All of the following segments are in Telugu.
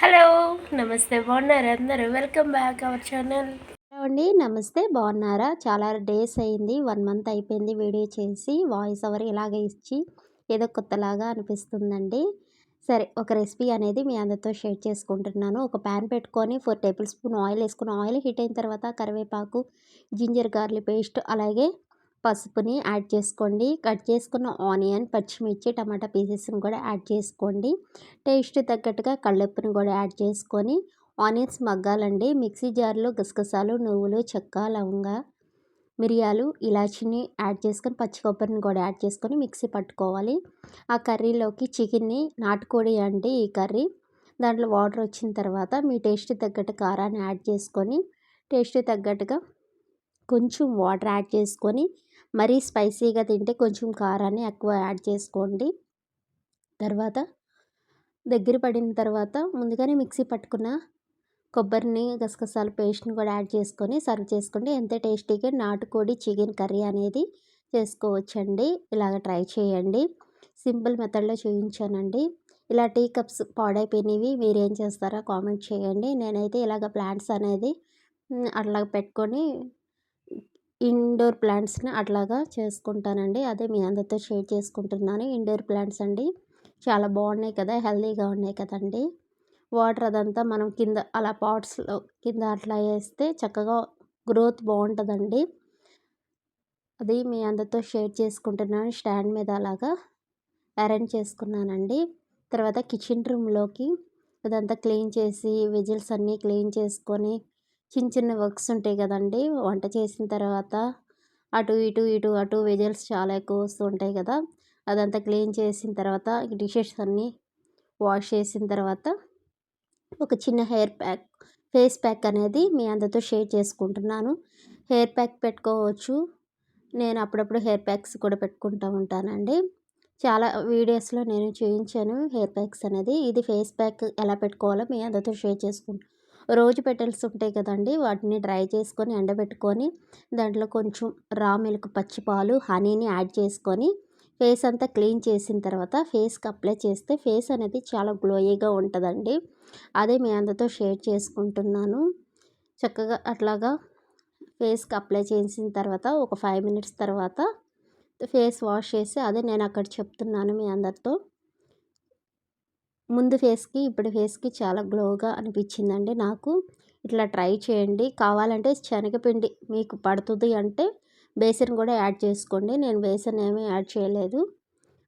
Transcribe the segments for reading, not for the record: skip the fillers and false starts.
హలో నమస్తే బాగున్నారా అందరూ welcome back our channel. Hello అండి. నమస్తే. బాగున్నారా? చాలా డేస్ అయింది. 1 మంత్ అయిపోయింది వీడియో చేసి. వాయిస్ ఓవర్ ఇలాగే ఇచ్చి ఏదో కొత్తలాగా అనిపిస్తుందండి. సరే, ఒక రెసిపీ అనేది మీ అందరితో షేర్ చేసుకుంటున్నాను. ఒక ప్యాన్ పెట్టుకొని 4 టేబుల్ స్పూన్ ఆయిల్ వేసుకుని ఆయిల్ హీట్ అయిన తర్వాత కరివేపాకు, జింజర్ గార్లిక్ పేస్ట్, అలాగే పసుపుని యాడ్ చేసుకోండి. కట్ చేసుకున్న ఆనియన్, పచ్చిమిర్చి, టమాటా పీసెస్ని కూడా యాడ్ చేసుకోండి. టేస్ట్ తగ్గట్టుగా కళ్ళుప్పుని కూడా యాడ్ చేసుకొని ఆనియన్స్ మగ్గాలండి. మిక్సీ జార్లో గసగసాలు, నువ్వులు, చెక్క, లవంగ, మిరియాలు, ఇలాచిని యాడ్ చేసుకొని పచ్చి కొబ్బరిని కూడా యాడ్ చేసుకొని మిక్సీ పట్టుకోవాలి. ఆ కర్రీలోకి చికెన్ని, నాటుకోడి అండి ఈ కర్రీ, దాంట్లో వాటర్ వచ్చిన తర్వాత మీ టేస్ట్ తగ్గట్టు కారాన్ని యాడ్ చేసుకొని టేస్ట్ తగ్గట్టుగా కొంచెం వాటర్ యాడ్ చేసుకొని, మరీ స్పైసీగా తింటే కొంచెం కారాన్ని ఎక్కువ యాడ్ చేసుకోండి. తర్వాత దగ్గర పడిన తర్వాత ముందుగానే మిక్సీ పట్టుకున్న కొబ్బరిని, గసగసాల పేస్ట్ని కూడా యాడ్ చేసుకొని సర్వ్ చేసుకోండి. ఎంత టేస్టీగా నాటుకోడి చికెన్ కర్రీ అనేది చేసుకోవచ్చండి. ఇలాగ ట్రై చేయండి. సింపుల్ మెథడ్లో చూపించానండి. ఇలా టీ కప్స్ పాడైపోయినవి మీరేం చేస్తారో కామెంట్ చేయండి. నేనైతే ఇలాగ ప్లాంట్స్ అనేది అట్లా పెట్టుకొని ఇండోర్ ప్లాంట్స్ని అట్లాగా చేసుకుంటానండి. అదే మీ అందరితో షేర్ చేసుకుంటున్నాను. ఇండోర్ ప్లాంట్స్ అండి చాలా బాగున్నాయి కదా, హెల్తీగా ఉన్నాయి కదండి. వాటర్ అదంతా మనం కింద అలా పాట్స్లో కింద అట్లా వేస్తే చక్కగా గ్రోత్ బాగుంటుందండి. అది మీ అందరితో షేర్ చేసుకుంటున్నాను. స్టాండ్ మీద అలాగా అరేంజ్ చేసుకున్నానండి. తర్వాత కిచెన్ రూమ్లోకి అదంతా క్లీన్ చేసి వెజిల్స్ అన్నీ క్లీన్ చేసుకొని చిన్న చిన్న వర్క్స్ ఉంటాయి కదండి. వంట చేసిన తర్వాత అటు ఇటు ఇటు అటు వెజిల్స్ చాలా ఎక్కువ వస్తూ ఉంటాయి కదా, అదంతా క్లీన్ చేసిన తర్వాత డిషెస్ అన్నీ వాష్ చేసిన తర్వాత ఒక చిన్న ఫేస్ ప్యాక్ అనేది మీ అందరితో షేర్ చేసుకుంటున్నాను. హెయిర్ ప్యాక్ పెట్టుకోవచ్చు. నేను అప్పుడప్పుడు హెయిర్ ప్యాక్స్ కూడా పెట్టుకుంటూ ఉంటానండి. చాలా వీడియోస్లో నేను చూపించాను హెయిర్ ప్యాక్స్ అనేది. ఇది ఫేస్ ప్యాక్ ఎలా పెట్టుకోవాలో మీ అందరితో షేర్ చేసుకుంటాను. రోజు పెటల్స్ ఉంటాయి కదండి, వాటిని డ్రై చేసుకొని ఎండబెట్టుకొని దాంట్లో కొంచెం రా మిల్క్, పచ్చి పాలు, హనీని యాడ్ చేసుకొని ఫేస్ అంతా క్లీన్ చేసిన తర్వాత ఫేస్కి అప్లై చేస్తే ఫేస్ అనేది చాలా గ్లోయీగా ఉంటుందండి. అదే మీ అందరితో షేర్ చేసుకుంటున్నాను. చక్కగా అట్లాగా ఫేస్కి అప్లై చేసిన తర్వాత ఒక 5 మినిట్స్ తర్వాత ఫేస్ వాష్ చేసి అదే నేను అక్కడ చెప్తున్నాను మీ అందరితో. ముందు ఫేస్కి ఇప్పుడు ఫేస్కి చాలా గ్లోగా అనిపించిందండి నాకు. ఇట్లా ట్రై చేయండి. కావాలంటే శనగపిండి మీకు పడుతుంది అంటే బేసన్ కూడా యాడ్ చేసుకోండి. నేను బేసన్ ఏమీ యాడ్ చేయలేదు.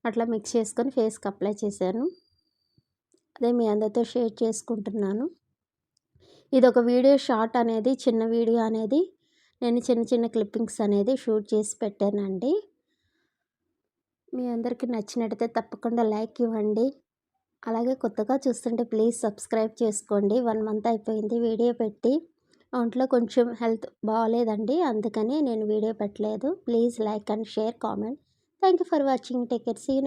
అట్లా మిక్స్ చేసుకొని ఫేస్కి అప్లై చేశాను. అదే మీ అందరితో షేర్ చేసుకుంటున్నాను. ఇది ఒక వీడియో షార్ట్ అనేది, చిన్న వీడియో అనేది నేను చిన్న చిన్న క్లిప్పింగ్స్ అనేది షూట్ చేసి పెట్టానండి. మీ అందరికీ నచ్చినట్టయితే తప్పకుండా లైక్ ఇవ్వండి. అలాగే కొత్తగా చూస్తుంటే ప్లీజ్ సబ్స్క్రైబ్ చేసుకోండి. 1 మంత్ అయిపోయింది వీడియో పెట్టి. ఒంట్లో కొంచెం హెల్త్ బాగాలేదండి, అందుకని నేను వీడియో పెట్టలేదు. Please like and share, comment. Thank you for watching. Take care. See you.